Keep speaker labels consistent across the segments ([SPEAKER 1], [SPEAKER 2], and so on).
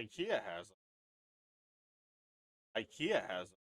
[SPEAKER 1] IKEA has them. IKEA has them.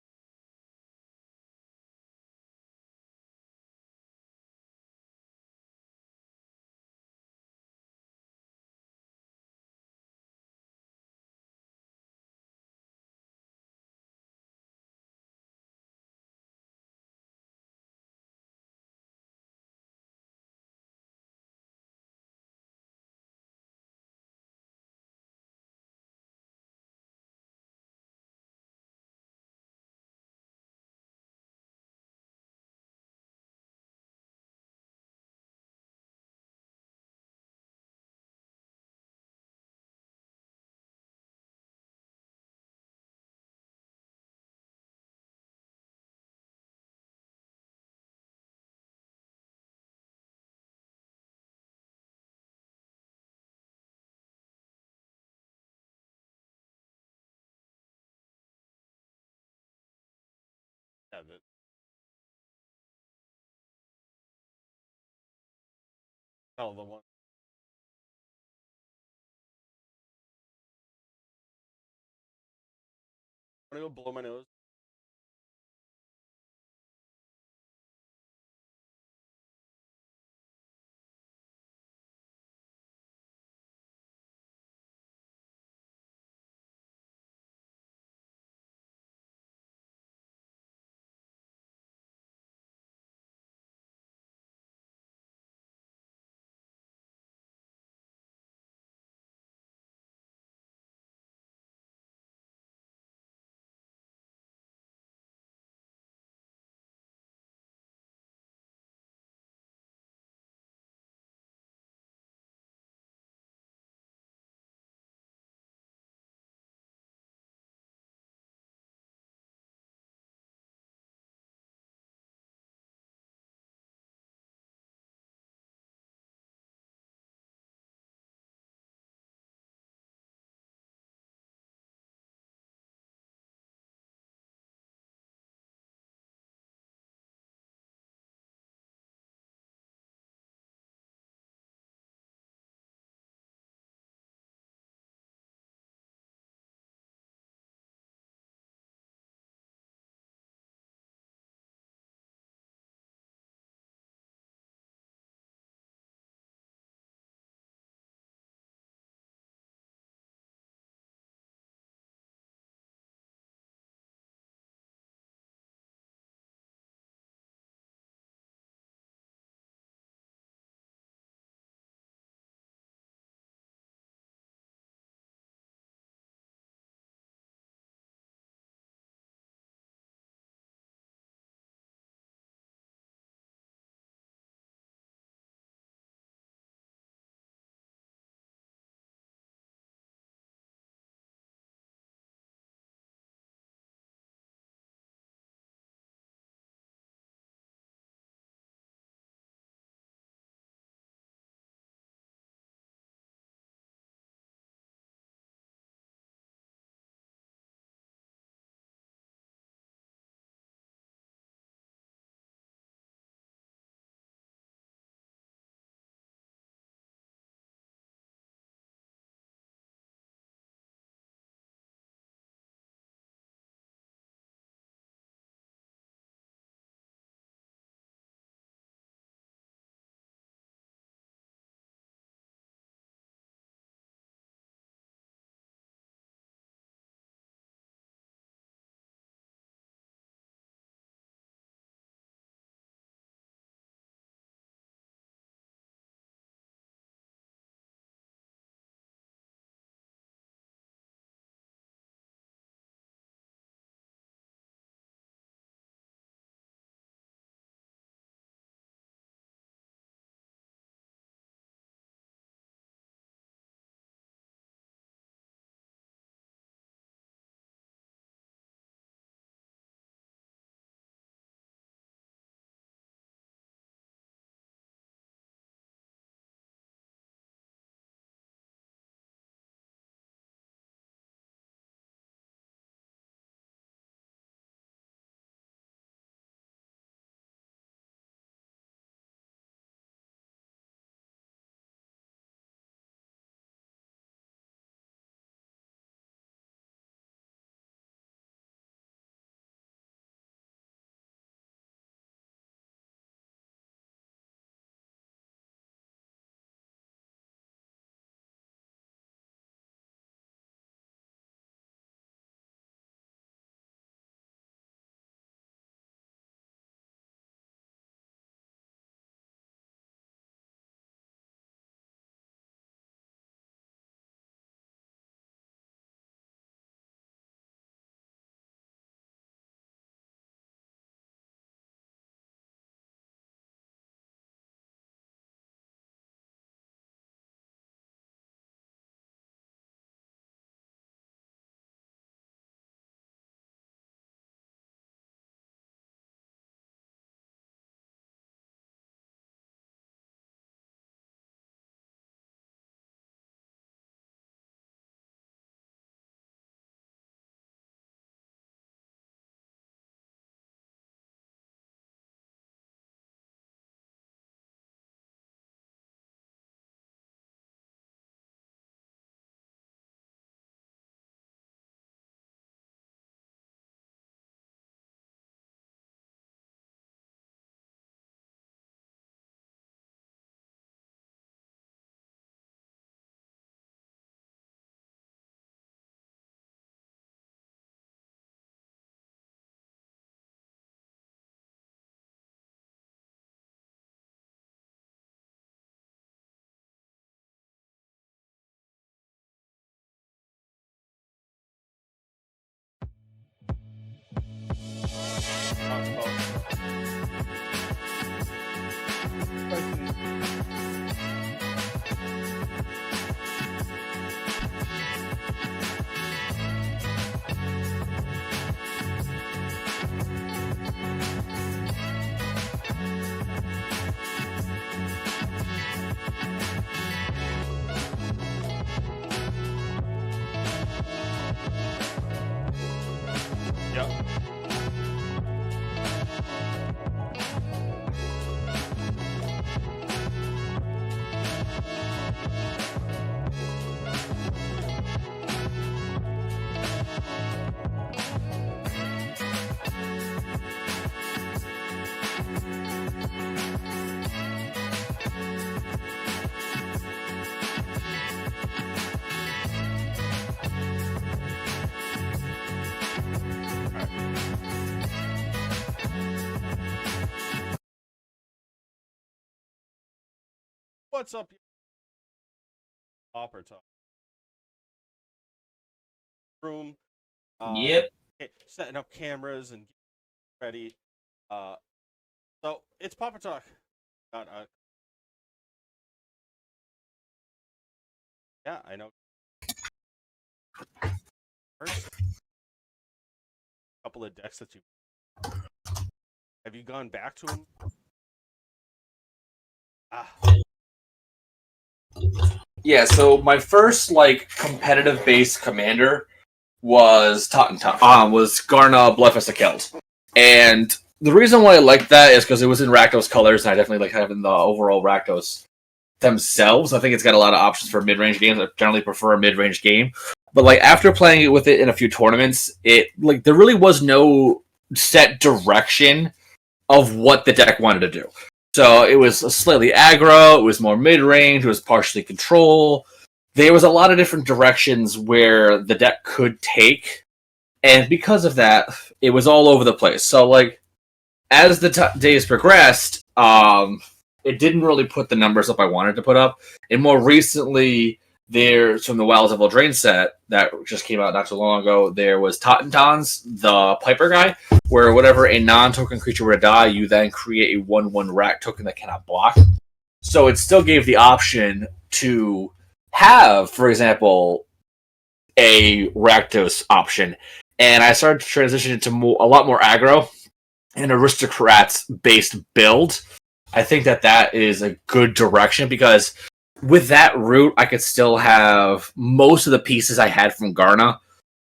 [SPEAKER 1] Yeah, the, no, the one. I'm gonna go blow my nose. what's up, Pauper talk room.
[SPEAKER 2] Yep.
[SPEAKER 1] Setting up cameras and getting ready. Uh, so it's Pauper talk. Yeah, I know. First couple of decks that you have you gone back to them? Ah,
[SPEAKER 2] Yeah, so my first competitive based commander was was Garna Bloodfist of Keld. And the reason why I liked that is because it was in Rakdos colors, and I definitely like having the overall Rakdos themselves. I think it's got a lot of options for mid-range games. I generally prefer a mid-range game. But after playing it with it in a few tournaments, there really was no set direction of what the deck wanted to do. So it was slightly aggro, it was more mid-range, it was partially control. There was a lot of different directions where the deck could take, and because of that, it was all over the place. So, as the days progressed, it didn't really put the numbers up I wanted to put up. And more recently, there's from the Wilds of Eldraine set that just came out not too long ago, there was Tauntauns, the Pauper guy, where whenever a non-token creature were to die, you then create a 1/1 rat token that cannot block. So it still gave the option to have, for example, a Rakdos option. And I started to transition into a lot more aggro and aristocrats-based build. I think that is a good direction because with that route, I could still have most of the pieces I had from Garna.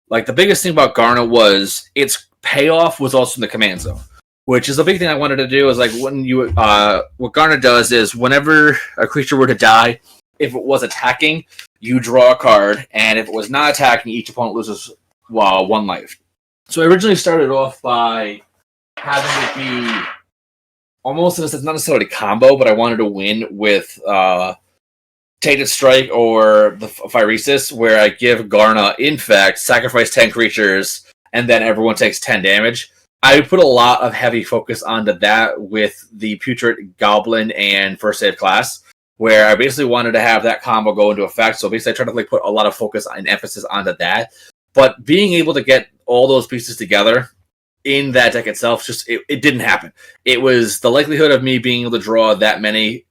[SPEAKER 2] The biggest thing about Garna was its payoff was also in the command zone, which is a big thing I wanted to do. Is when you what Garna does is whenever a creature were to die, if it was attacking, you draw a card, and if it was not attacking, each opponent loses 1 life. So I originally started off by having it be almost not necessarily a combo, but I wanted to win with Tainted Strike or the Phyresis, where I give Garna, in fact, sacrifice 10 creatures, and then everyone takes 10 damage. I put a lot of heavy focus onto that with the Putrid Goblin and First Aid class, where I basically wanted to have that combo go into effect. So basically I tried to put a lot of focus and emphasis onto that. But being able to get all those pieces together in that deck itself, it didn't happen. It was the likelihood of me being able to draw that many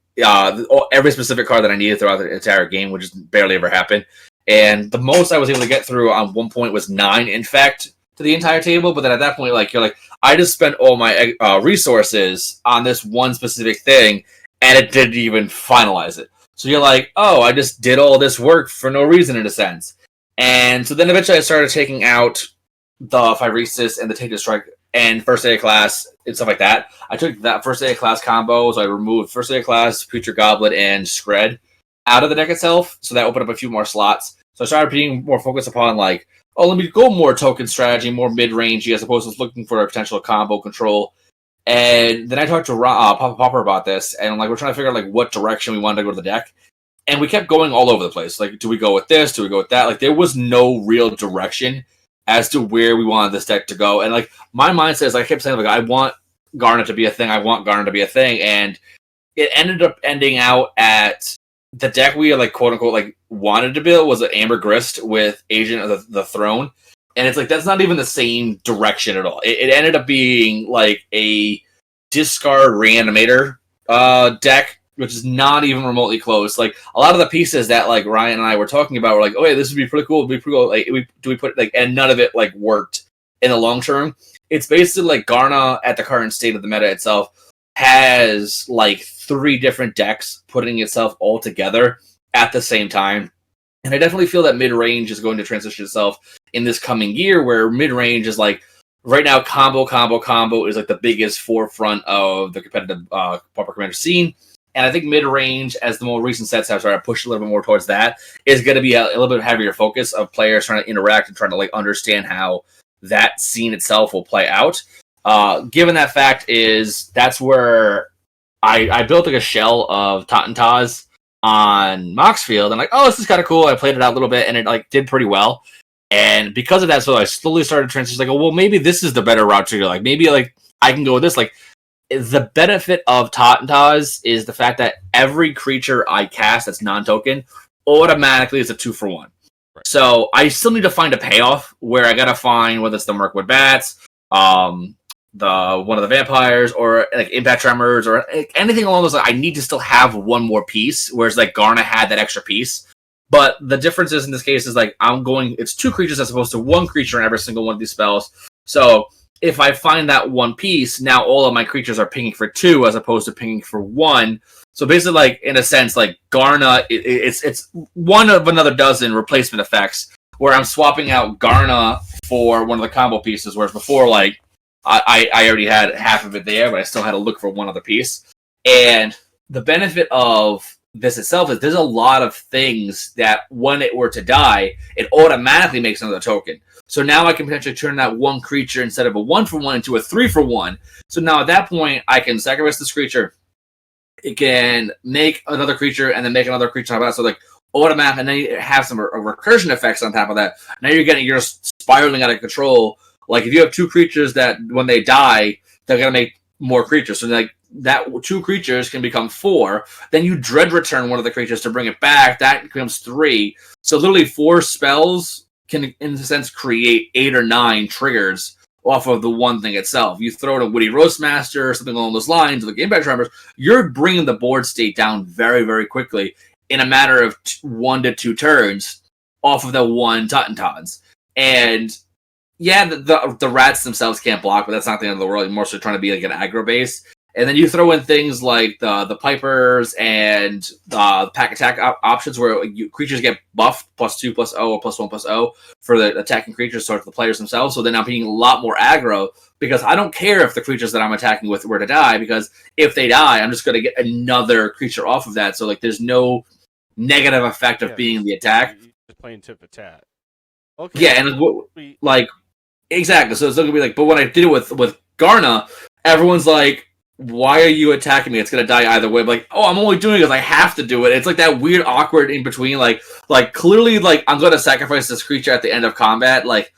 [SPEAKER 2] every specific card that I needed throughout the entire game, which just barely ever happened. And the most I was able to get through on one point was 9, in fact, to the entire table. But then at that point, I just spent all my resources on this one specific thing, and it didn't even finalize it. So you're like, oh, I just did all this work for no reason, in a sense. And so then eventually I started taking out the Phyresis and the Tainted Strike and First Aid class and stuff like that. I took that First Aid class combo, so I removed First Aid class, Putrid Goblin, and Skred out of the deck itself, so that opened up a few more slots. So I started being more focused upon, let me go more token strategy, more mid-range, as opposed to looking for a potential combo control. And then I talked to Pauper about this, and we're trying to figure out what direction we wanted to go to the deck. And we kept going all over the place. Do we go with this? Do we go with that? There was no real direction as to where we wanted this deck to go. And my mindset is I kept saying I want Garna to be a thing. I want Garna to be a thing. And it ended up ending out at the deck we quote unquote wanted to build was an Amber Grist with Agent of the Throne. And it's that's not even the same direction at all. It ended up being a discard reanimator deck, which is not even remotely close. A lot of the pieces that Ryan and I were talking about were oh yeah, this would be pretty cool. It'd be pretty cool. And none of it worked in the long term. It's basically Garna at the current state of the meta itself has 3 different decks putting itself all together at the same time. And I definitely feel that mid-range is going to transition itself in this coming year, where mid-range is right now combo is the biggest forefront of the competitive Pauper Commander scene. And I think mid-range, as the more recent sets have started to push a little bit more towards that, is going to be a little bit heavier focus of players trying to interact and trying to understand how that scene itself will play out. Given that fact that's where I built a shell of Tauntauns on Moxfield, and oh, this is kind of cool. I played it out a little bit, and it did pretty well. And because of that, so I slowly started transitioning. Well, maybe this is the better route to go. Maybe I can go with this. the benefit of Tauntauns is the fact that every creature I cast that's non-token automatically is a 2-for-1.
[SPEAKER 1] Right.
[SPEAKER 2] So I still need to find a payoff where I gotta find whether it's the Mirkwood Bats, the one of the vampires, or like Impact Tremors, or anything along those lines. I need to still have one more piece, whereas like Garna had that extra piece. But the difference is in this case is like it's 2 creatures as opposed to 1 creature in every single one of these spells. So if I find that one piece, now all of my creatures are pinging for 2 as opposed to pinging for 1. So basically, like in a sense, like Garna, it's one of another dozen replacement effects where I'm swapping out Garna for one of the combo pieces, whereas before, like I already had half of it there, but I still had to look for one other piece. And the benefit of this itself is there's a lot of things that when it were to die, it automatically makes another token. So now I can potentially turn that one creature instead of a 1-for-1 into a 3-for-1. So now at that point, I can sacrifice this creature. It can make another creature and then make another creature on top of that. So like automatic, and then you have some recursion effects on top of that. Now you're spiraling out of control. Like if you have 2 creatures that when they die, they're gonna make more creatures. So like that 2 creatures can become 4. Then you dread return one of the creatures to bring it back. That becomes 3. So literally 4 spells can, in a sense, create 8 or 9 triggers off of the one thing itself. You throw in a Witty Roastmaster or something along those lines, like Impact Tremors, you're bringing the board state down very, very quickly in a matter of 1 to 2 turns off of the one Tauntauns. And yeah, the rats themselves can't block, but that's not the end of the world. You're more so trying to be like an aggro base. And then you throw in things like the Pipers and the pack attack options where creatures get buffed +2/+0 or +1/+0 for the attacking creatures, sort of the players themselves. So then I'm being a lot more aggro because I don't care if the creatures that I'm attacking with were to die, because if they die, I'm just going to get another creature off of that. So like there's no negative effect of being the attack.
[SPEAKER 1] Just playing tit for tat. Okay.
[SPEAKER 2] Yeah, and like exactly. So it's going to be like, but when I did it with Garna, everyone's like, why are you attacking me? It's gonna die either way. Like, oh, I'm only doing it because I have to do it. It's like that weird, awkward in between. Like clearly, like I'm gonna sacrifice this creature at the end of combat. Like,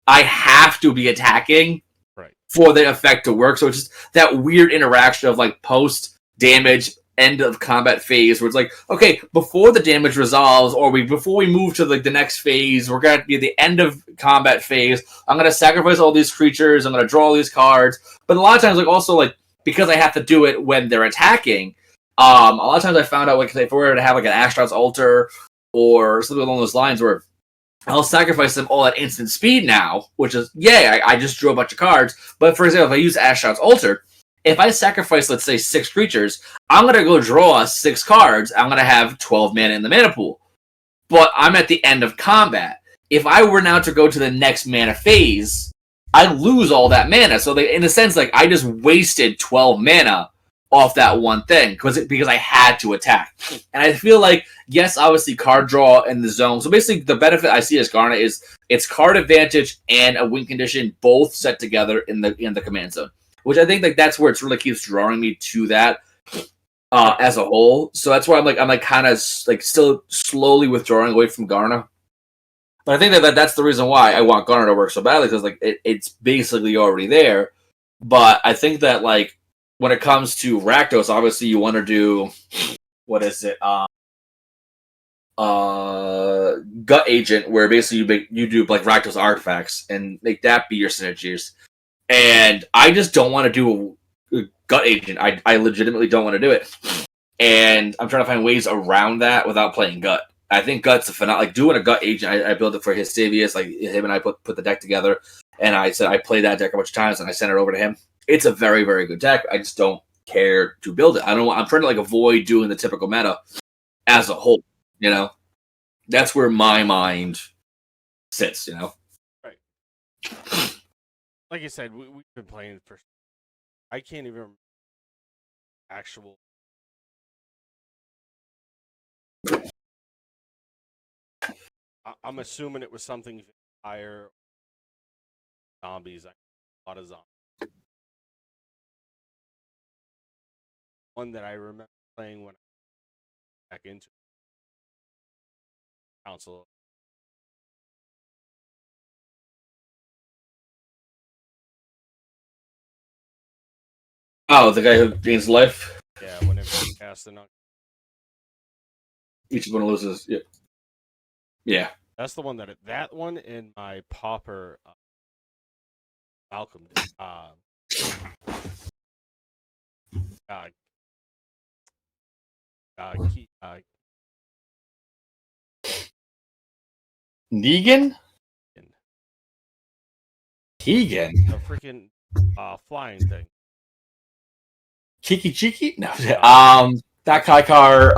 [SPEAKER 2] I have to be attacking for the effect to work. So it's just that weird interaction of like post damage, end of combat phase, where it's like, okay, before the damage resolves, or before we move to like the next phase, we're gonna be at the end of combat phase. I'm gonna sacrifice all these creatures. I'm gonna draw all these cards. But a lot of times, like also like, because I have to do it when they're attacking, a lot of times I found out, like, if we were to have like an Ashtron's Altar or something along those lines, where I'll sacrifice them all at instant speed now, which is, I just drew a bunch of cards. But for example, if I use Ashtron's Altar, if I sacrifice, let's say, 6 creatures, I'm going to go draw 6 cards. I'm going to have 12 mana in the mana pool. But I'm at the end of combat. If I were now to go to the next mana phase, I lose all that mana. So in a sense, like, I just wasted 12 mana off that one thing because I had to attack. And I feel like, yes, obviously card draw in the zone. So basically the benefit I see as Garnet is it's card advantage and a win condition both set together in the command zone, which I think like that's where it really keeps drawing me to that as a whole. So that's why I'm kind of like still slowly withdrawing away from Garna. But I think that's the reason why I want Garner to work so badly, because like it's basically already there. But I think that like when it comes to Rakdos, obviously you want to do what is it? Gut Agent, where basically you do like Rakdos artifacts and make that be your synergies. And I just don't want to do a Gut Agent. I legitimately don't want to do it. And I'm trying to find ways around that without playing Gut. I think Gut's a phenomenal. Like doing a Gut Agent, I built it for Histavius. Like him and I put the deck together, and I said I played that deck a bunch of times, and I sent it over to him. It's a very, very good deck. I just don't care to build it. I'm trying to like avoid doing the typical meta as a whole. You know, that's where my mind sits. You know,
[SPEAKER 1] right. Like I said, we've been playing for. I can't even remember actual. I'm assuming it was something higher. Zombies. A lot of zombies. One that I remember playing when I back into Council.
[SPEAKER 2] Oh, the guy who gains life.
[SPEAKER 1] Yeah, whenever you cast the knock.
[SPEAKER 2] Each one loses. Yeah. Yeah.
[SPEAKER 1] That's the one that one in my Pauper Malcolm uh, key,
[SPEAKER 2] Negan?
[SPEAKER 1] the
[SPEAKER 2] Keegan?
[SPEAKER 1] freaking flying thing.
[SPEAKER 2] Kiki Chiki? No.
[SPEAKER 1] No,
[SPEAKER 2] That Kaikar.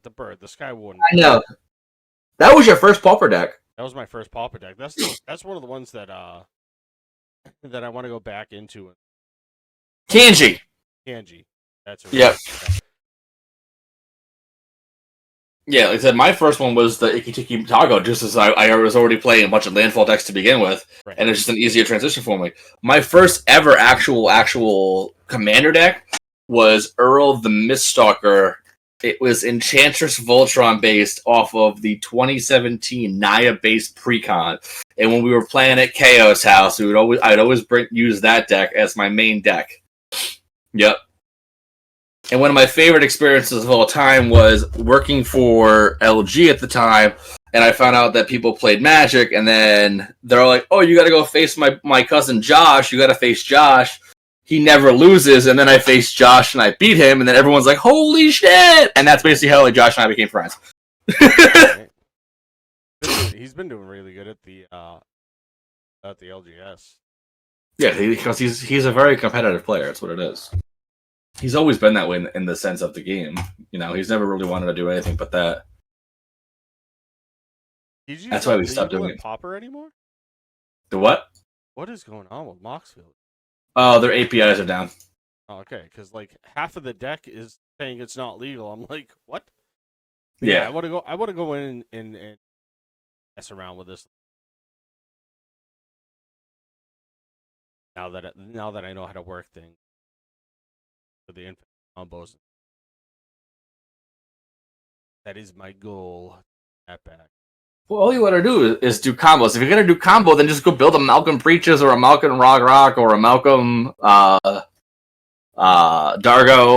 [SPEAKER 1] the bird, the Sky Warden.
[SPEAKER 2] I know. That was your first Pauper deck.
[SPEAKER 1] That was my first Pauper deck. That's one of the ones that that I want to go back into.
[SPEAKER 2] Kanji.
[SPEAKER 1] Kanji. That's
[SPEAKER 2] Yep.
[SPEAKER 1] Yeah.
[SPEAKER 2] Yeah, like I said, my first one was the Ikitiki Tago, just as I was already playing a bunch of landfall decks to begin with,
[SPEAKER 1] Right.
[SPEAKER 2] and it's just an easier transition for me. My first ever actual commander deck was Earl the Miststalker. It was Enchantress Voltron based off of the 2017 Naya based precon, and when we were playing at Chaos House, I'd always use that deck as my main deck. Yep. And one of my favorite experiences of all time was working for LG at the time, and I found out that people played Magic, and then they're all like, "Oh, you got to go face my cousin Josh. You got to face Josh. He never loses." And then I faced Josh, and I beat him, and then everyone's like, "Holy shit!" And that's basically how Josh and I became friends.
[SPEAKER 1] Right. He's been doing really good at the LGS.
[SPEAKER 2] Yeah, because he's a very competitive player. That's what it is. He's always been that way in the sense of the game. You know, he's never really wanted to do anything but that. That's why we stopped doing it.
[SPEAKER 1] Pauper anymore?
[SPEAKER 2] The what?
[SPEAKER 1] What is going on with Moxfield?
[SPEAKER 2] Oh, their APIs are down.
[SPEAKER 1] Oh, okay, because like half of the deck is saying it's not legal. I'm like, what?
[SPEAKER 2] Yeah.
[SPEAKER 1] I want to go in and mess around with this. Now that I know how to work things for the infinite combos, that is my goal. At back.
[SPEAKER 2] Well, all you want to do is do combos. If you're gonna do combo, then just go build a Malcolm Preaches or a Malcolm Rock or a Malcolm Dargo.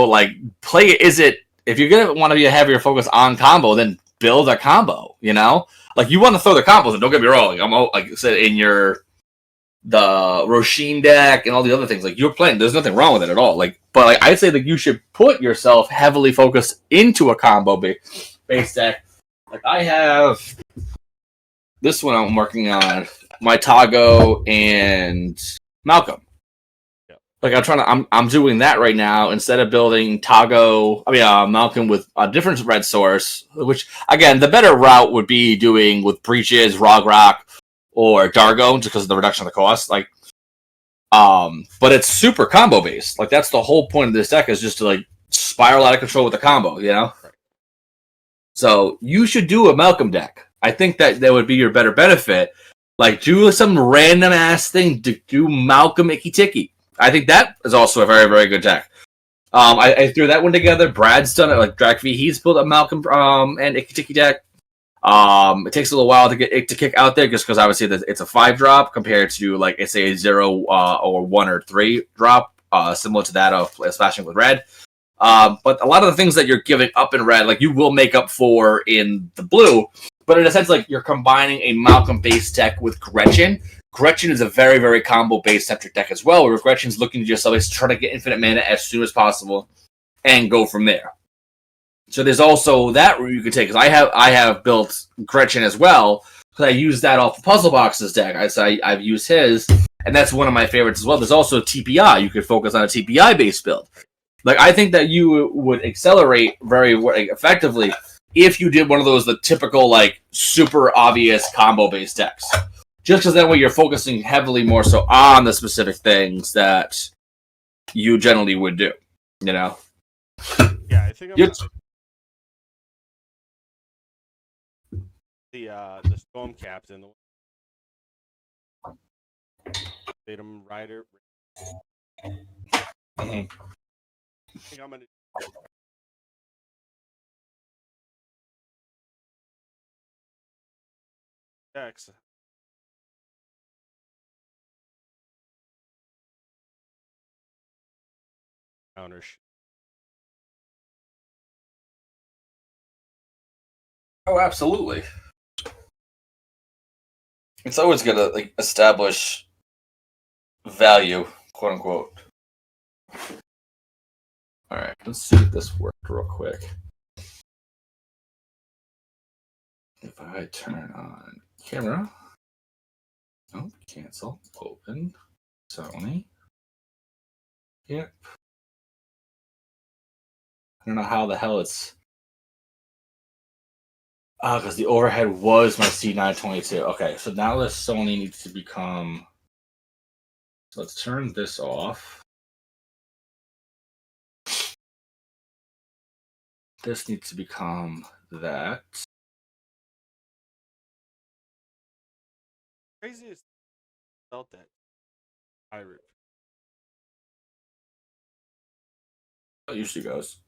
[SPEAKER 2] Like play. If you're gonna want to have your focus on combo, then build a combo. You know, like you want to throw the combos. And don't get me wrong. Like I said in the Roshin deck and all the other things. Like you're playing. There's nothing wrong with it at all. But I'd say that you should put yourself heavily focused into a combo based deck. Like I have this one I'm working on, my Tago and Malcolm.
[SPEAKER 1] Yeah.
[SPEAKER 2] Like I'm doing that right now instead of building Malcolm with a different red source. Which again, the better route would be doing with Breaches, Rock, or Dargo, just because of the reduction of the cost. But it's super combo based. Like that's the whole point of this deck is just to spiral out of control with the combo. You know. Right. So you should do a Malcolm deck. I think that would be your better benefit. Like do some random ass thing to do Malcolm Icky Ticky. I think that is also a very, very good deck. I threw that one together. Brad's done it. Like Drac V, he's built a Malcolm and Icky Ticky deck. It takes a little while to get it to kick out there, just because obviously it's a 5-drop compared to it's a 0 or 1 or 3 drop, similar to that of Splashing with Red. But a lot of the things that you're giving up in red, you will make up for in the blue. But in a sense, you're combining a Malcolm-based deck with Gretchen. Gretchen is a very, very combo-based centric deck as well, where Gretchen's looking to just always try to get infinite mana as soon as possible and go from there. So there's also that route you can take, because I have built Gretchen as well, because I use that off the Puzzle Boxes deck. I've used his, and that's one of my favorites as well. There's also TPI. You could focus on a TPI-based build. I think that you would accelerate very effectively if you did one of those, the typical, super obvious combo-based decks. Just because that way you're focusing heavily more so on the specific things that you generally would do, you know?
[SPEAKER 1] Yeah, I think the Storm Captain, the Tatum Rider. I think I'm gonna decks. counter shit.
[SPEAKER 2] Oh, absolutely. It's always gonna like establish value, quote unquote. All right, let's see if this worked real quick. If I turn on camera, oh, cancel, open, Sony. Yep. I don't know how the hell it's. Because the overhead was my C922. Okay, so now the Sony needs to become. So let's turn this off. This needs to become that.
[SPEAKER 1] Craziest felt that pirate.
[SPEAKER 2] It usually goes.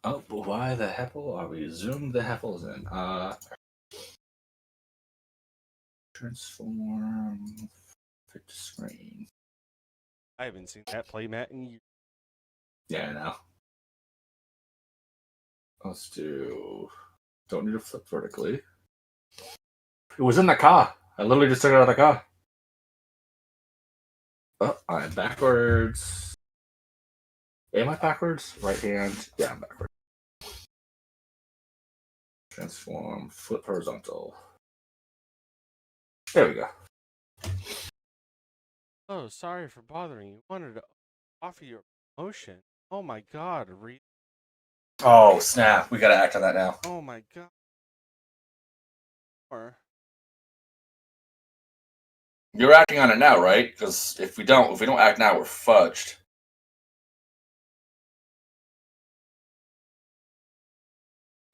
[SPEAKER 2] Oh, but why the hell are we zoomed the heifels in? Transform. Fit to screen.
[SPEAKER 1] I haven't seen that playmat in years.
[SPEAKER 2] Yeah, I know. Let's do. Don't need to flip vertically. It was in the car. I literally just took it out of the car. Oh, I'm backwards. Am I backwards? Right hand. Yeah, I'm backwards. Transform. Flip horizontal. There we go.
[SPEAKER 1] Oh, sorry for bothering you. Wanted to offer you a promotion. Oh my god,
[SPEAKER 2] Oh, snap. We gotta act on that now.
[SPEAKER 1] oh my god. Or
[SPEAKER 2] You're acting on it now, right? Because if we don't act now, we're fudged.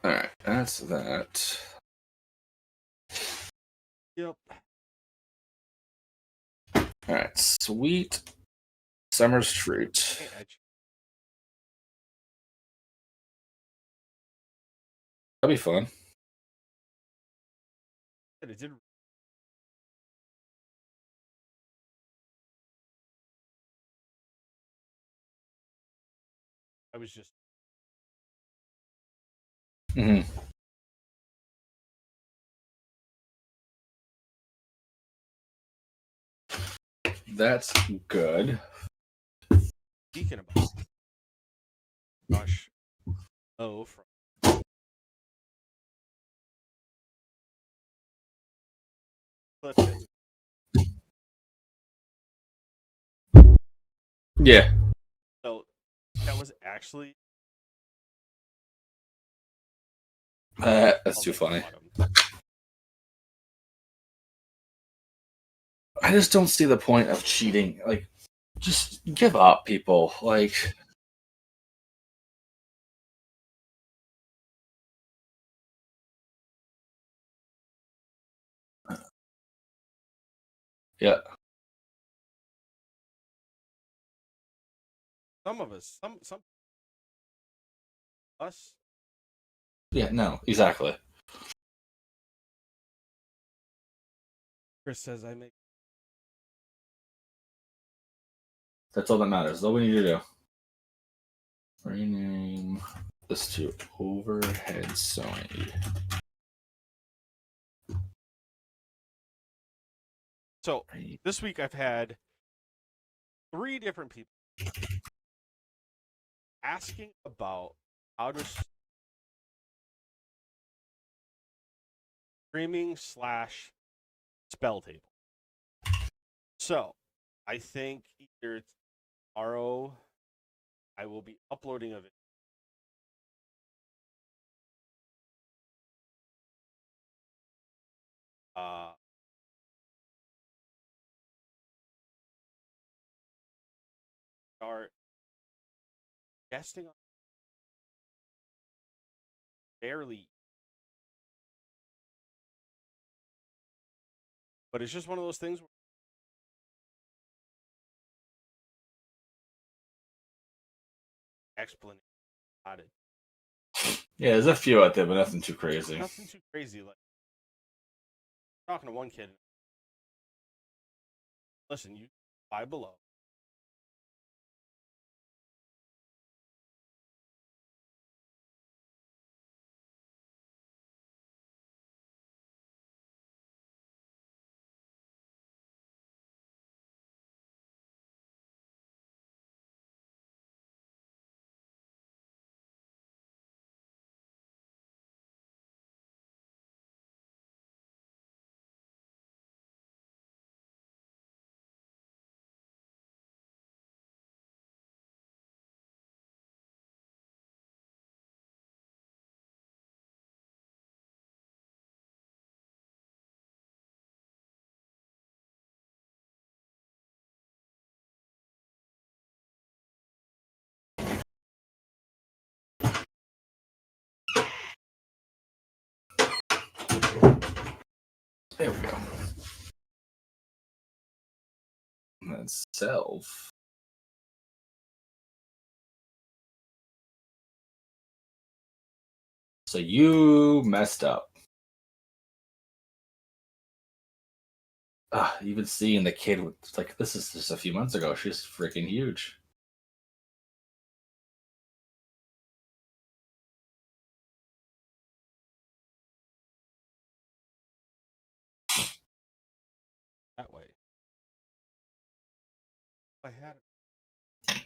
[SPEAKER 2] Alright, that's that.
[SPEAKER 1] yep.
[SPEAKER 2] Alright, sweet summer's fruit.
[SPEAKER 1] Hey,
[SPEAKER 2] That'd be fun.
[SPEAKER 1] it did. I was just
[SPEAKER 2] Mm-hmm. That's good.
[SPEAKER 1] speaking about gosh. Oh, from Clifton.
[SPEAKER 2] Yeah.
[SPEAKER 1] So that was actually
[SPEAKER 2] That's too funny. I just don't see the point of cheating. Like, just give up, people. Like, yeah,
[SPEAKER 1] Some of us, some us.
[SPEAKER 2] yeah, no, exactly.
[SPEAKER 1] Chris says I make.
[SPEAKER 2] That's all that matters. That's all we need to do. Rename this to overhead Sony.
[SPEAKER 1] So this week I've had 3 different people asking about how to streaming / spell table. So I think either tomorrow I will be uploading a video. Start guesting on barely, but it's just one of those things where explanation about it.
[SPEAKER 2] Yeah, there's a few out there, but nothing too crazy.
[SPEAKER 1] Nothing too crazy. Like talking to one kid. Listen, you buy below.
[SPEAKER 2] There we go. That's self. So you messed up. Even seeing the kid with like this is just a few months ago. She's freaking huge.
[SPEAKER 1] That way. I had it.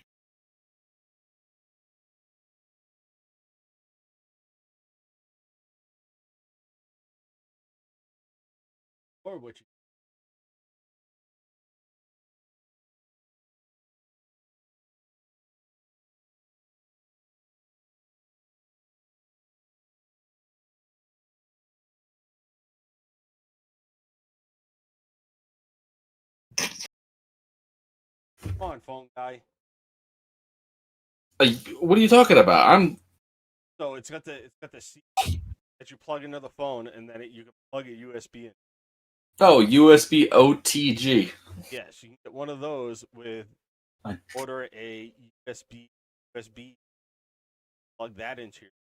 [SPEAKER 1] Or what you come on, phone guy.
[SPEAKER 2] What are you talking about? I'm.
[SPEAKER 1] So it's got the C that you plug into the phone, and then you can plug a USB in.
[SPEAKER 2] Oh, USB OTG.
[SPEAKER 1] Yes, you can get one of those with order a USB, plug that into your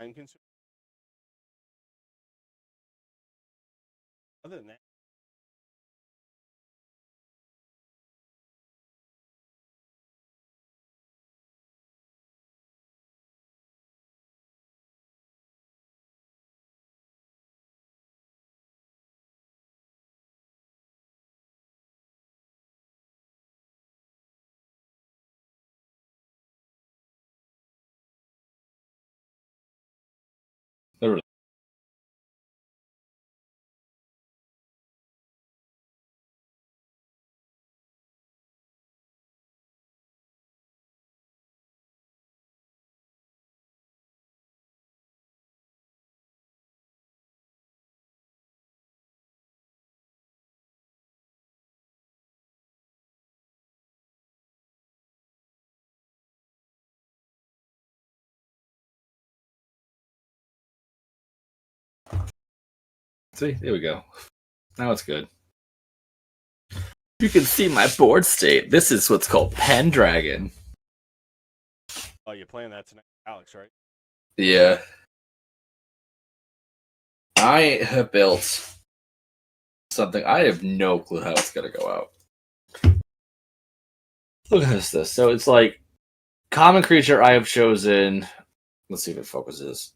[SPEAKER 1] time consumer. Other than that,
[SPEAKER 2] Literally. See, there we go. Now it's good. You can see my board state. This is what's called Pendragon.
[SPEAKER 1] oh, you're playing that tonight, Alex, right?
[SPEAKER 2] Yeah. I have built something. I have no clue how it's gonna go out. Look at this. So it's like common creature I have chosen. Let's see if it focuses.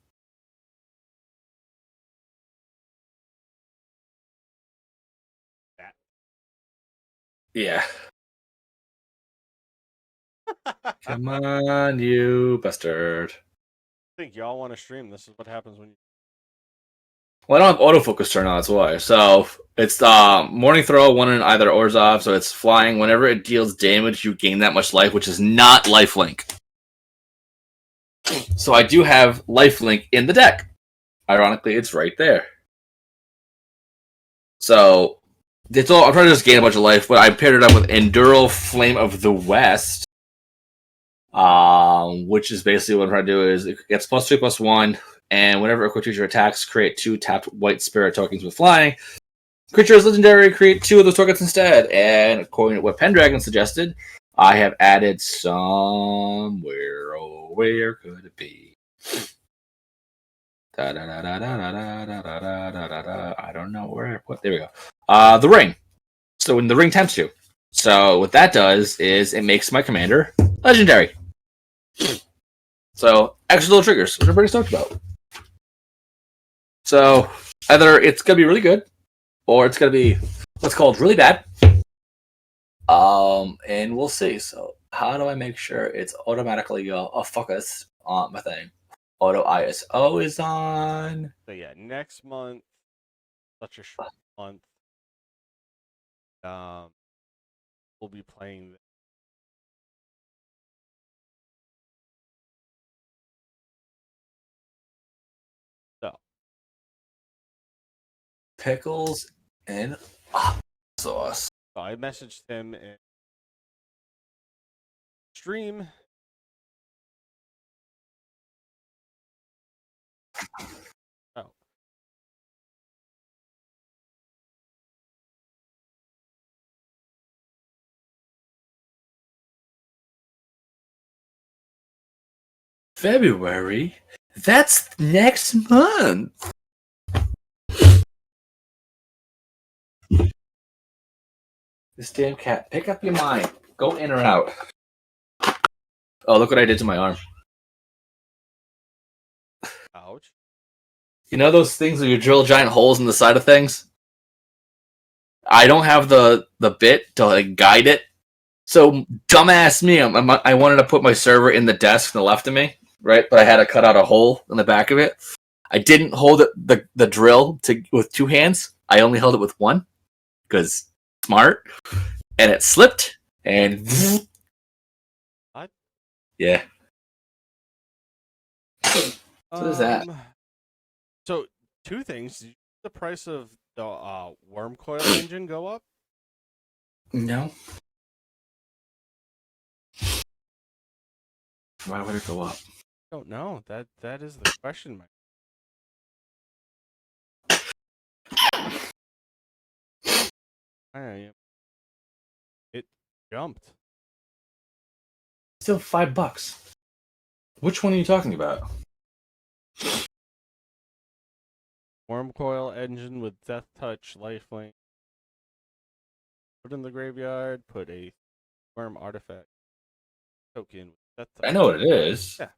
[SPEAKER 1] That.
[SPEAKER 2] Yeah. Come on, you bastard.
[SPEAKER 1] I think y'all want to stream. This is what happens when you.
[SPEAKER 2] Well, I don't have autofocus turned on, that's why. So it's morning throw, one in either Orzhov, so it's flying. Whenever it deals damage, you gain that much life, which is not lifelink. So I do have lifelink in the deck. Ironically, it's right there. So it's all I'm trying to just gain a bunch of life, but I paired it up with Endural Flame of the West. Which is basically what I'm trying to do is it gets +2/+1, and whenever a creature attacks, create 2 tapped white spirit tokens with flying. Creature is legendary, create 2 of those tokens instead. And according to what Pendragon suggested, I have added somewhere. Oh, where could it be? I don't know where I put. There we go. The ring. So when the ring tempts you. So what that does is it makes my commander legendary. So extra little triggers, which I'm pretty stoked about. So either it's gonna be really good, or it's gonna be what's called really bad. And we'll see. So how do I make sure it's automatically a focus on my thing? Auto ISO is on.
[SPEAKER 1] So yeah, next month, such a short month. We'll be playing. So
[SPEAKER 2] Pickles and sauce.
[SPEAKER 1] So I messaged him in stream.
[SPEAKER 2] February? That's next month. This damn cat. Pick up your mind. Go in or out. Oh, look what I did to my arm.
[SPEAKER 1] Ouch.
[SPEAKER 2] You know those things where you drill giant holes in the side of things? I don't have the bit to like guide it. So dumbass me, I wanted to put my server in the desk to the left of me, right? But I had to cut out a hole in the back of it. I didn't hold it, the drill with two hands. I only held it with one because smart, and it slipped and
[SPEAKER 1] What?
[SPEAKER 2] Yeah. So there's that.
[SPEAKER 1] So two things. Did the price of the worm coil engine go up?
[SPEAKER 2] No. Why would it go up?
[SPEAKER 1] I don't know. That is the question, Mike. It jumped.
[SPEAKER 2] Still $5. Which one are you talking about?
[SPEAKER 1] Worm coil engine with death touch lifelink. Put in the graveyard. Put a worm artifact token with death touch.
[SPEAKER 2] I know what it is.
[SPEAKER 1] Yeah.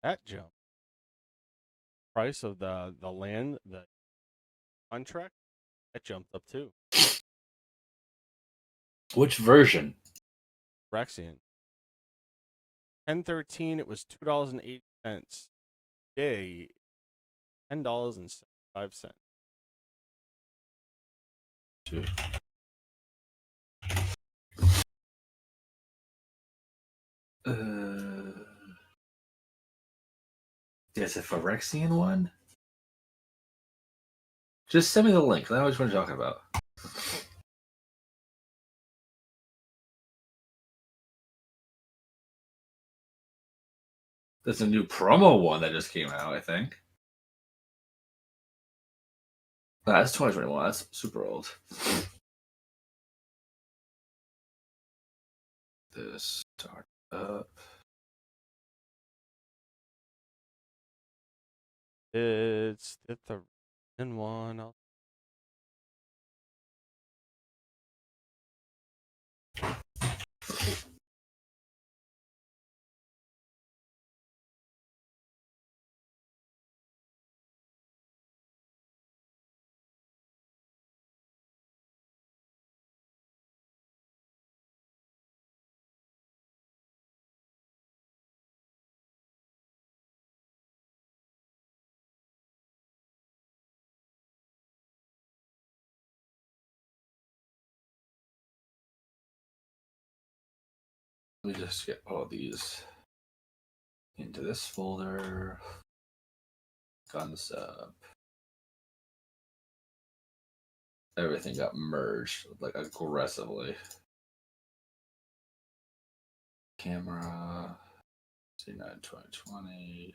[SPEAKER 1] That jump. Price of the land, the contract, that jumped up too.
[SPEAKER 2] Which version?
[SPEAKER 1] Rexian. 1013, it was $2.08. Today, $10.75.
[SPEAKER 2] Is it Phyrexian one? Just send me the link. I know which one you're talking about. There's a new promo one that just came out, I think. That's 2021. That's super old. This start up.
[SPEAKER 1] It's the one.
[SPEAKER 2] Let me just get all these into this folder. Guns up. Everything got merged like aggressively. Camera. C9 2020.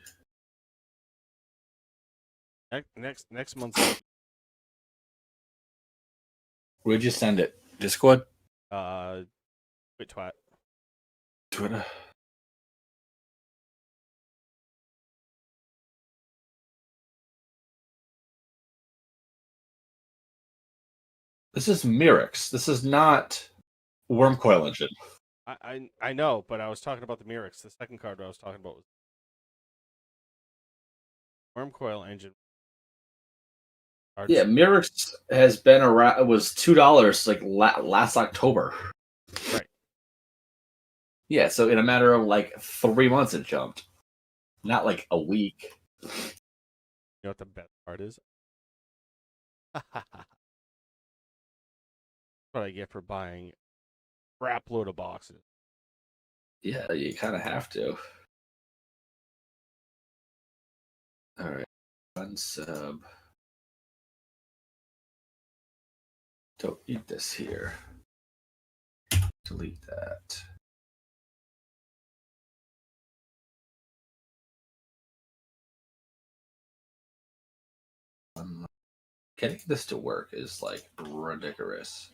[SPEAKER 1] Next month's
[SPEAKER 2] Where'd you send it? Discord?
[SPEAKER 1] quit twat.
[SPEAKER 2] Twitter. This is Mirix. This is not Wormcoil Engine.
[SPEAKER 1] I know, but I was talking about the Mirix. The second card I was talking about was worm coil engine.
[SPEAKER 2] Yeah, Mirix has been around. It was $2 like last October.
[SPEAKER 1] Right.
[SPEAKER 2] Yeah, so in a matter of like 3 months, it jumped. Not like a week.
[SPEAKER 1] You know what the best part is? What I get for buying a crap load of boxes.
[SPEAKER 2] Yeah, you kind of have to. All right, unsub. Don't eat this here. Delete that. Getting this to work is like ridiculous.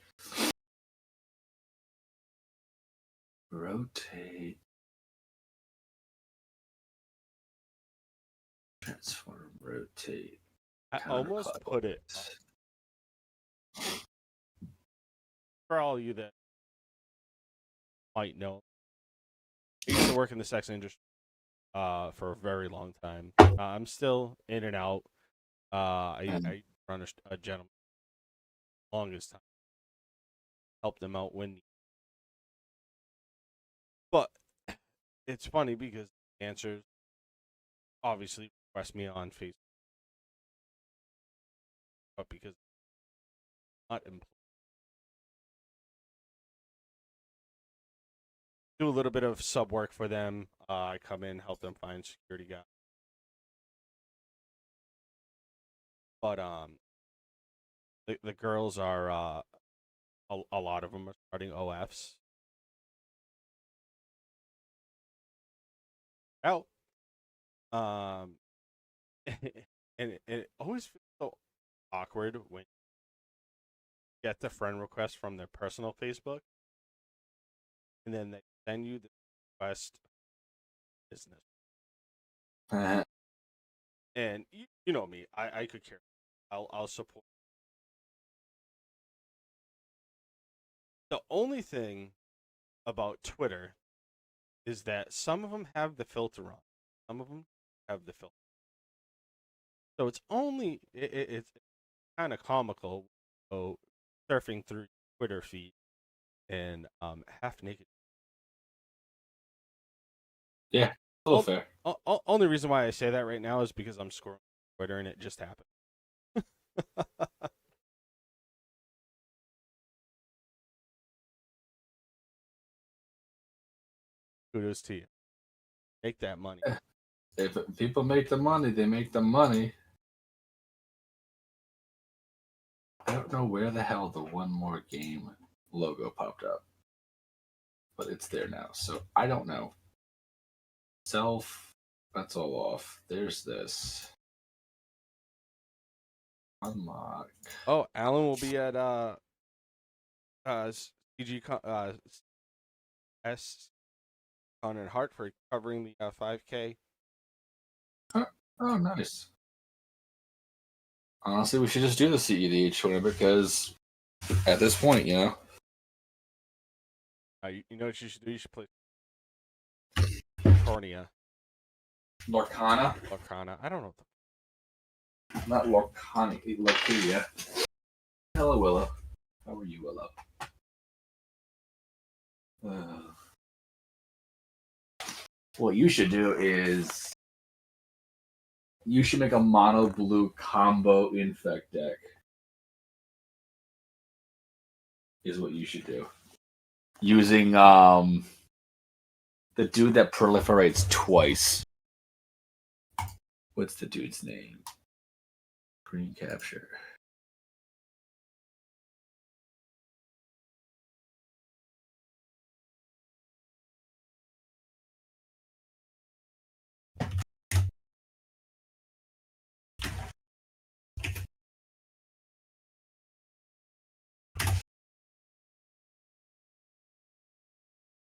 [SPEAKER 2] Rotate. Transform, rotate.
[SPEAKER 1] I almost put it for all you that might know. I used to work in the sex industry for a very long time. I'm still in and out. I run a gentleman longest time. Help them out when. But it's funny because answers obviously request me on Facebook, but because I'm not employed, do a little bit of sub work for them. I come in, help them find security guys. But the girls are a lot of them are starting OFs. Out. And it always feels so awkward when you get the friend request from their personal Facebook, and then they send you the request business. And you know me, I could care. I'll support. The only thing about Twitter is that some of them have the filter on, some of them have the filter. So it's only it's kind of comical. So surfing through Twitter feed and half naked.
[SPEAKER 2] Yeah, a little fair.
[SPEAKER 1] Only reason why I say that right now is because I'm scrolling Twitter and it just happened. Kudos to you. Make that money.
[SPEAKER 2] If people make the money, they make the money. I don't know where the hell the One More Game logo popped up, but it's there now. So I don't know. Self, that's all off. There's this. Unlock.
[SPEAKER 1] Oh, Alan will be at CG S Con in Hartford covering the 5K.
[SPEAKER 2] Oh, nice. Honestly, we should just do the CEDH one because at this point, you know.
[SPEAKER 1] You know what you should do? You should play Cornea.
[SPEAKER 2] Lorcana?
[SPEAKER 1] Lorcana. I don't know.
[SPEAKER 2] Not Lorcana. Lorcadia. Hello, Willow. How are you, Willow? What you should do is you should make a mono blue combo infect deck. Is what you should do. Using the dude that proliferates twice. What's the dude's name? Green capture.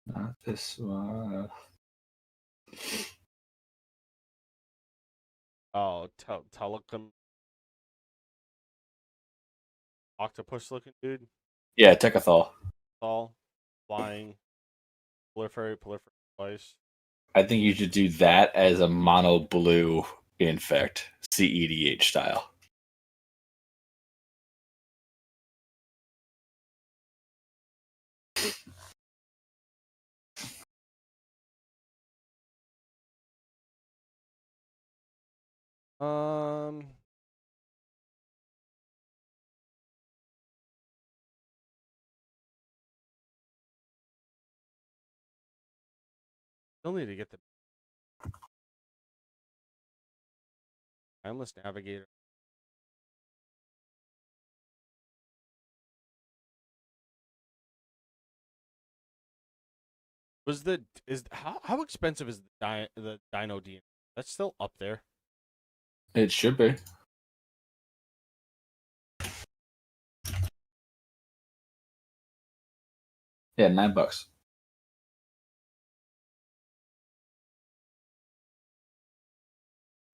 [SPEAKER 2] Not this one.
[SPEAKER 1] Oh, Telecom octopus looking dude.
[SPEAKER 2] Yeah, Techathol.
[SPEAKER 1] Tall, flying, proliferate twice.
[SPEAKER 2] I think you should do that as a mono blue infect, CEDH style.
[SPEAKER 1] Still need to get the Timeless Navigator. How expensive is the Dino D? That's still up there.
[SPEAKER 2] It should be. Yeah, $9.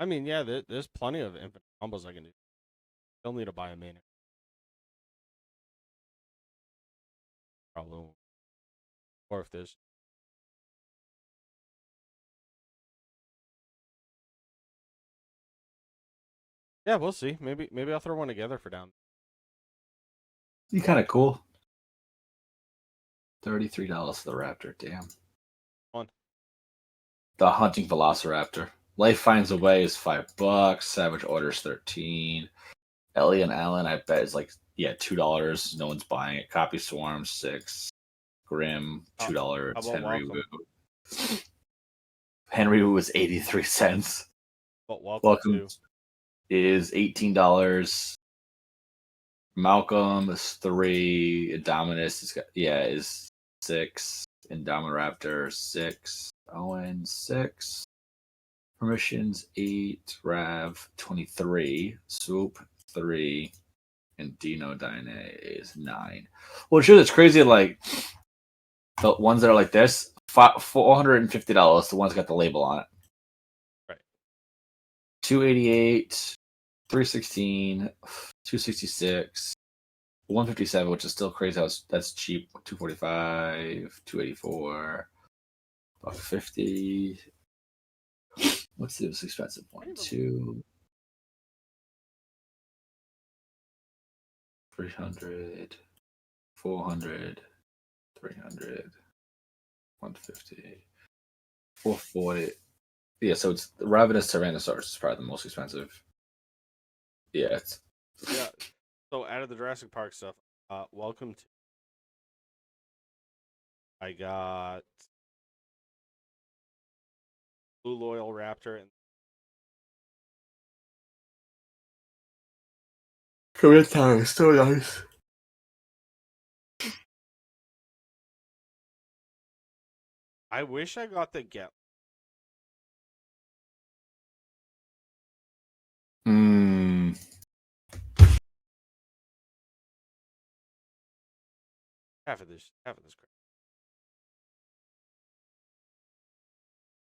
[SPEAKER 1] I mean, yeah, there's plenty of infinite combos I can do. Still need to buy a main. Probably. Or if there's. Yeah, we'll see. Maybe I'll throw one together for down.
[SPEAKER 2] Be kind of cool. $33 for the Raptor. Damn.
[SPEAKER 1] Fun.
[SPEAKER 2] The hunting Velociraptor. Life Finds a Way is $5. Savage Orders 13. Ellie and Allen, I bet is like $2. No one's buying it. Copy Swarm 6. Grim $2.
[SPEAKER 1] How about
[SPEAKER 2] Henry
[SPEAKER 1] Welcome?
[SPEAKER 2] Wu. Henry Wu is 83¢.
[SPEAKER 1] But
[SPEAKER 2] Welcome
[SPEAKER 1] to
[SPEAKER 2] is $18. Malcolm is 3. Indominus is 6. Indominaptor 6. Owen 6. Permissions 8. Rav 23. Swoop 3. And Dino Dyne is 9. Well, sure, it's crazy. Like the ones that are like this, $450. The ones that got the label on it.
[SPEAKER 1] Right.
[SPEAKER 2] 288, 316, 266, 157, which is still crazy. That's cheap. 245, 284, $150. What's the most expensive one? 300, 400, 300, 150, 440. Yeah, so it's the Ravenous Tyrannosaurus is probably the most expensive. Yeah.
[SPEAKER 1] Yeah. So out of the Jurassic Park stuff, welcome to. I got Blue Loyal Raptor and
[SPEAKER 2] Korean time is so nice.
[SPEAKER 1] I wish I got the get. Half of this crap.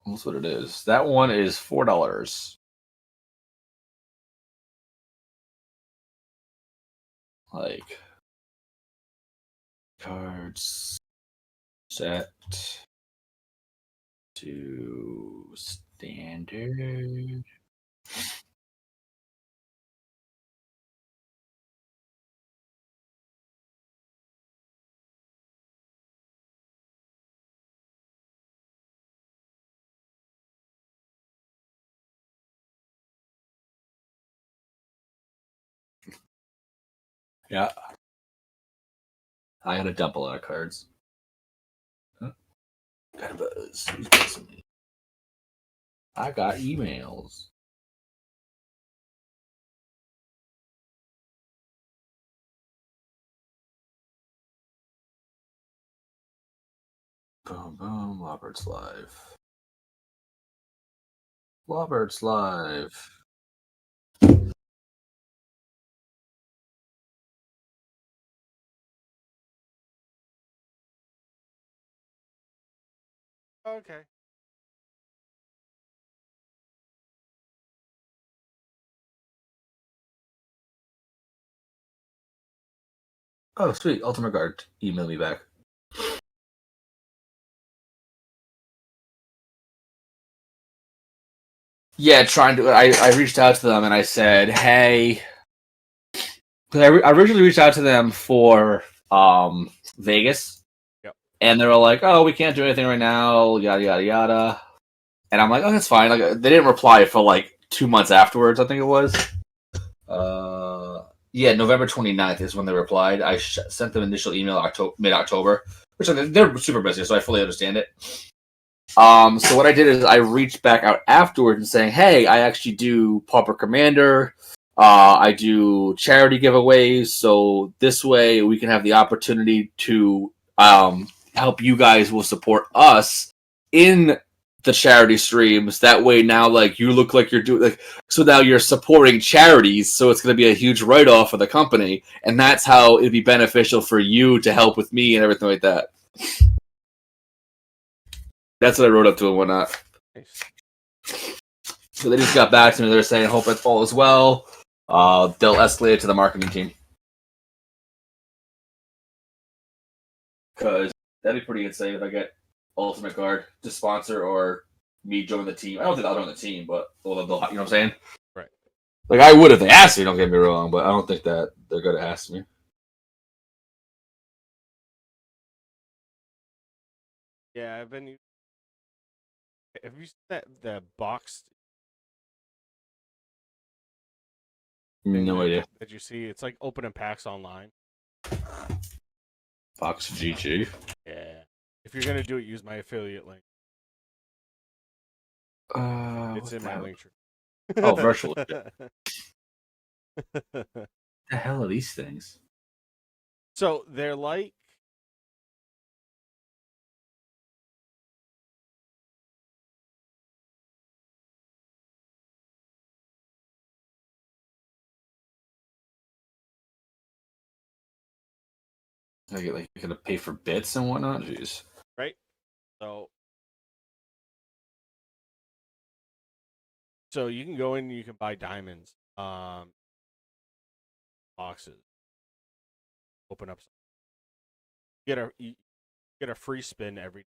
[SPEAKER 2] That's what it is. That one is $4. Like cards set to standard. Yeah. I got a dump a lot of cards. Huh? Got a buzz. Who's buzzing me? I got emails. Boom, boom. Robert's live. Robert's live.
[SPEAKER 1] Okay.
[SPEAKER 2] Oh, sweet. Ultimate Guard. Email me back. Yeah, trying to. I reached out to them and I said, hey. Because I originally reached out to them for Vegas.
[SPEAKER 1] Yep.
[SPEAKER 2] And they were like, oh, we can't do anything right now, yada, yada, yada. And I'm like, oh, that's fine. Like, they didn't reply for like 2 months afterwards, I think it was. Yeah, November 29th is when they replied. I sent them an initial email mid-October, which they're super busy, so I fully understand it. So what I did is I reached back out afterwards and saying, hey, I actually do Pauper Commander. I do charity giveaways, so this way we can have the opportunity to help you guys will support us in the charity streams. That way now, like, you look like you're doing, like, so now you're supporting charities, so it's going to be a huge write-off for the company, and that's how it'd be beneficial for you to help with me and everything like that. That's what I wrote up to and whatnot.
[SPEAKER 1] Nice.
[SPEAKER 2] So they just got back to me. They're saying, hope it all is well. They'll escalate it to the marketing team. Because that'd be pretty insane if I get Ultimate Guard to sponsor or me join the team. I don't think I'll join the team, but they'll you know what I'm saying?
[SPEAKER 1] Right.
[SPEAKER 2] Like, I would if they asked me, don't get me wrong, but I don't think that they're going to ask me.
[SPEAKER 1] Yeah, I've been. Have you seen that box thing
[SPEAKER 2] No idea.
[SPEAKER 1] that you see? It's like opening packs online.
[SPEAKER 2] Fox GG.
[SPEAKER 1] Yeah. If you're gonna do it, use my affiliate link. It's in my link tree.
[SPEAKER 2] Oh, virtual. The hell are these things?
[SPEAKER 1] So they're like.
[SPEAKER 2] I get like, you gotta pay for bits and whatnot. Jeez.
[SPEAKER 1] Right. So you can go in and you can buy diamonds, boxes. Open up. You get a free spin every.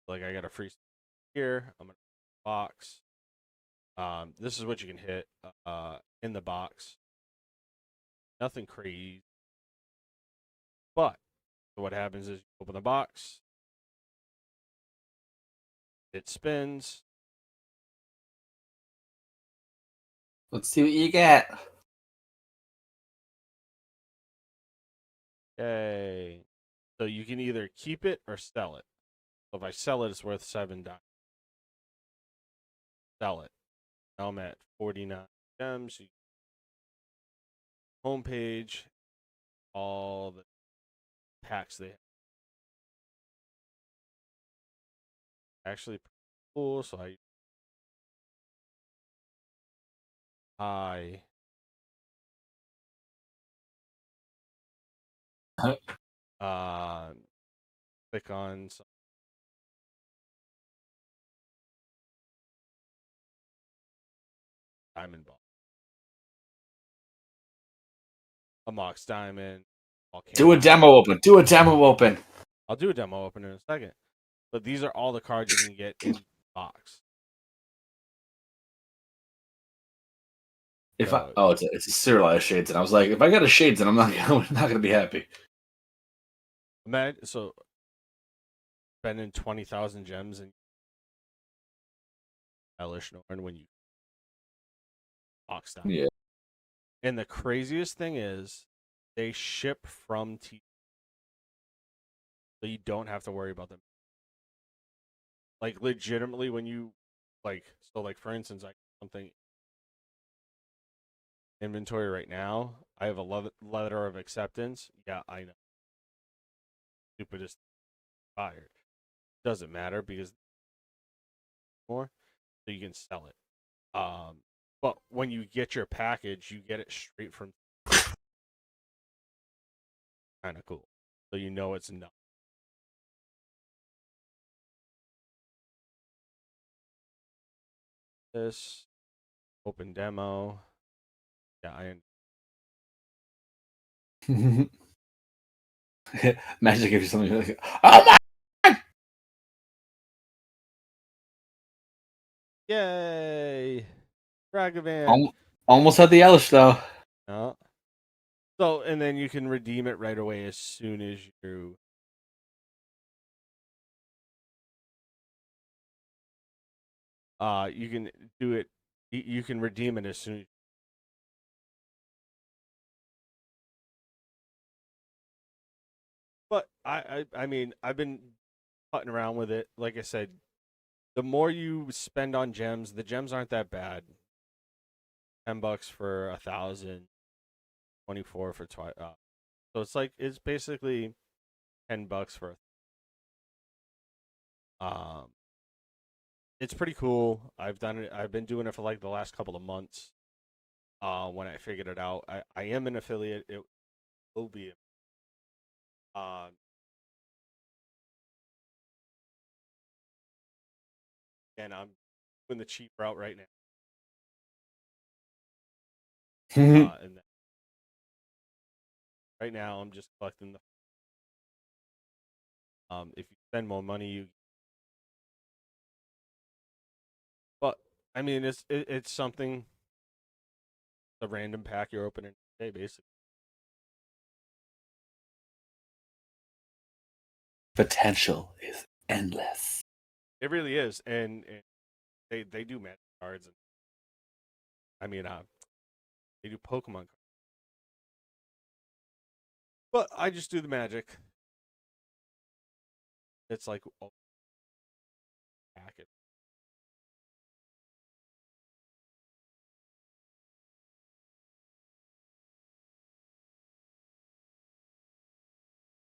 [SPEAKER 1] Like I got a free spin here. I'm gonna box. This is what you can hit in the box. Nothing crazy. But what happens is you open the box, it spins.
[SPEAKER 2] Let's see what you get.
[SPEAKER 1] Yay. So you can either keep it or sell it. So if I sell it, it's worth $7. Sell it. Now I'm at 49 gems. Homepage, all the packs they have. Actually pretty cool. So I click on some diamond ball. A Mox Diamond.
[SPEAKER 2] Do a demo open. Do a demo open.
[SPEAKER 1] I'll do a demo open in a second. But these are all the cards you can get in the box.
[SPEAKER 2] If it's a serialized shades, and I was like, if I got a shades, then I'm not gonna be happy.
[SPEAKER 1] Imagine spending 20,000 gems and Elish Norn when you box them.
[SPEAKER 2] Yeah.
[SPEAKER 1] And the craziest thing is, they ship from T, so you don't have to worry about them. Like legitimately, when you like for instance, something inventory right now. I have a letter of acceptance. Yeah, I know. Stupidest fired. Doesn't matter because more, so you can sell it. But when you get your package, you get it straight from. Kind of cool, so you know it's not. This open demo. Yeah,
[SPEAKER 2] Magic gives you something like, oh my!
[SPEAKER 1] Yay! Ragavan.
[SPEAKER 2] Almost had the Elish though.
[SPEAKER 1] No. So and then you can redeem it right away as soon as you. You can do it. You can redeem it as soon as. But I mean, I've been putting around with it. Like I said, the more you spend on gems, the gems aren't that bad. $10 for 1,000, 24 for twice. So it's basically $10 for. Um, it's pretty cool. I've done it. I've been doing it for like the last couple of months. When I figured it out, I am an affiliate. It will be. Uh, and I'm doing the cheap route right now. And right now, I'm just collecting the. If you spend more money, you. But I mean, it's something. A random pack you're opening today, basically.
[SPEAKER 2] Potential is endless.
[SPEAKER 1] It really is, and they do magic cards, and I mean, they do Pokemon cards. But I just do the magic. It's like packet.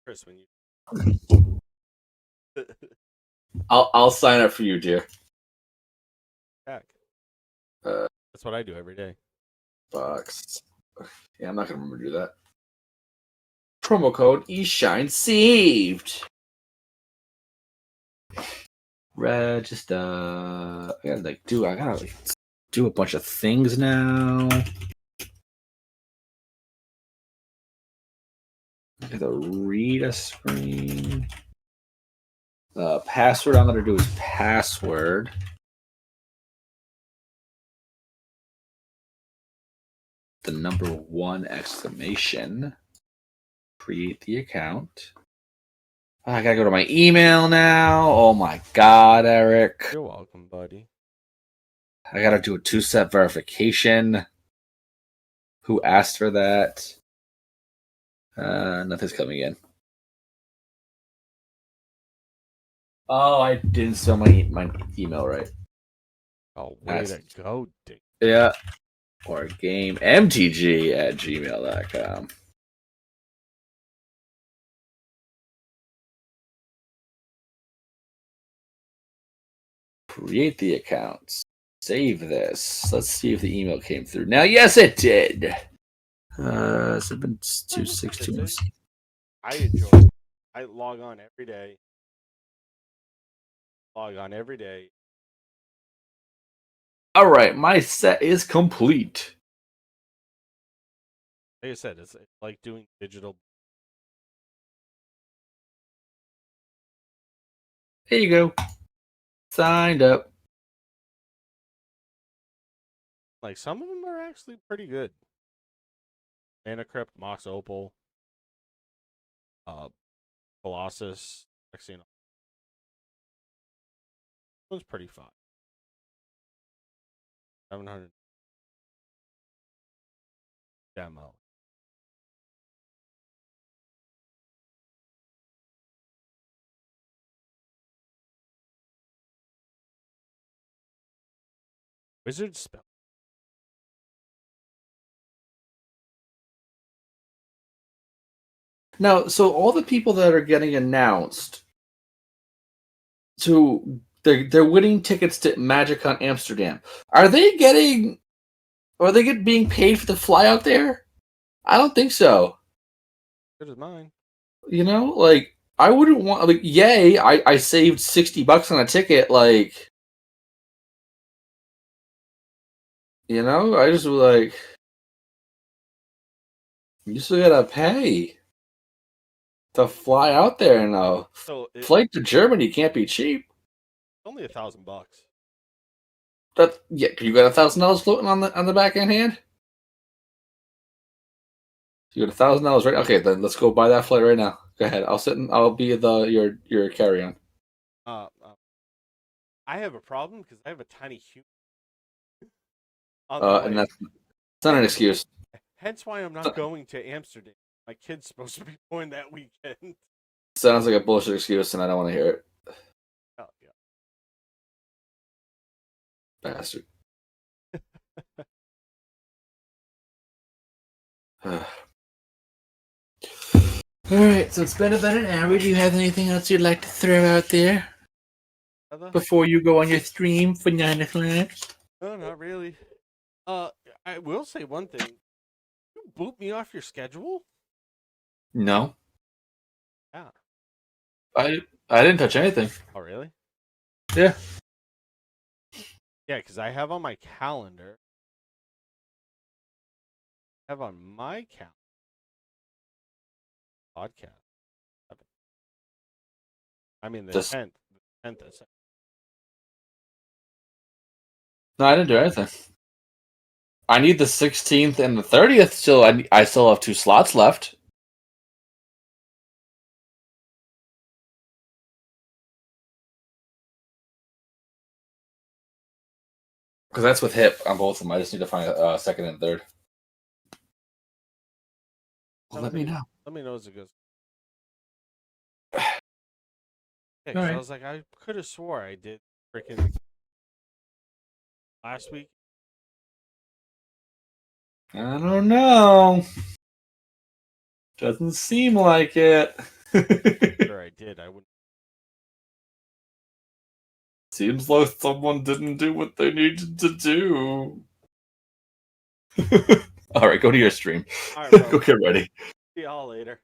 [SPEAKER 1] Chris, when you
[SPEAKER 2] I'll sign up for you, dear.
[SPEAKER 1] pack,
[SPEAKER 2] Uh,
[SPEAKER 1] that's what I do every day.
[SPEAKER 2] Box. Yeah, I'm not gonna remember to do that. Promo code eShine saved. Register. I gotta do a bunch of things now. I gotta read a screen. Password I'm gonna do is password. The number 1 exclamation. Create the account. I gotta go to my email now. Oh my god, Eric.
[SPEAKER 1] You're welcome, buddy.
[SPEAKER 2] I gotta do a 2-step verification. Who asked for that? Nothing's coming in. Oh, I didn't spell my email right.
[SPEAKER 1] Oh, way to go, Dick.
[SPEAKER 2] Yeah. Or gamemtg@gmail.com. Create the accounts. Save this. Let's see if the email came through. Now, yes, it did. 726
[SPEAKER 1] I enjoy it. I log on every day. All
[SPEAKER 2] right, my set is complete.
[SPEAKER 1] Like I said, it's like doing digital.
[SPEAKER 2] There you go. Signed up.
[SPEAKER 1] Like some of them are actually pretty good. Mana Crypt, Mox Opal, Colossus, Xeno. It was pretty fun. 700 demo. Wizard spell.
[SPEAKER 2] Now, so all the people that are getting announced to they're winning tickets to MagicCon Amsterdam. Are they being paid for the fly out there? I don't think so.
[SPEAKER 1] Good as mine.
[SPEAKER 2] You know, like I wouldn't want like yay, I saved $60 on a ticket, like you know, I just was like you still gotta pay to fly out there now.
[SPEAKER 1] So
[SPEAKER 2] Flight to Germany can't be cheap.
[SPEAKER 1] only $1,000.
[SPEAKER 2] That yeah, you got $1,000 floating on the back end hand? You got $1,000, right? Okay, then let's go buy that flight right now. Go ahead. I'll be your carry on.
[SPEAKER 1] I have a problem because I have a tiny human on the way.
[SPEAKER 2] And that's not an excuse.
[SPEAKER 1] Hence why I'm not going to Amsterdam. My kid's supposed to be born that weekend.
[SPEAKER 2] Sounds like a bullshit excuse, and I don't want to hear it.
[SPEAKER 1] Oh yeah.
[SPEAKER 2] Bastard. Alright, so it's been about an hour. Do you have anything else you'd like to throw out there before you go on your stream for 9 o'clock?
[SPEAKER 1] No, not really. I will say one thing. You boot me off your schedule?
[SPEAKER 2] No.
[SPEAKER 1] Yeah.
[SPEAKER 2] I didn't touch anything.
[SPEAKER 1] Oh, really?
[SPEAKER 2] Yeah.
[SPEAKER 1] Yeah, because I have on my calendar. I have on my calendar podcast. I mean the
[SPEAKER 2] Just
[SPEAKER 1] 10th. The 10th is
[SPEAKER 2] no, I didn't do anything. I need the 16th and the 30th. So I still have 2 slots left. Because that's with hip on both of them. I just need to find a second and third. Well, let me know.
[SPEAKER 1] Let me know as it goes. Yeah,
[SPEAKER 2] All
[SPEAKER 1] because I
[SPEAKER 2] right.
[SPEAKER 1] was like, I could have swore I did freaking last week.
[SPEAKER 2] I don't know. Doesn't seem like it.
[SPEAKER 1] Sure, I did. I wouldn't.
[SPEAKER 2] Seems like someone didn't do what they needed to do. All right, go to your stream.
[SPEAKER 1] All right, bro.
[SPEAKER 2] Go get ready.
[SPEAKER 1] See y'all later.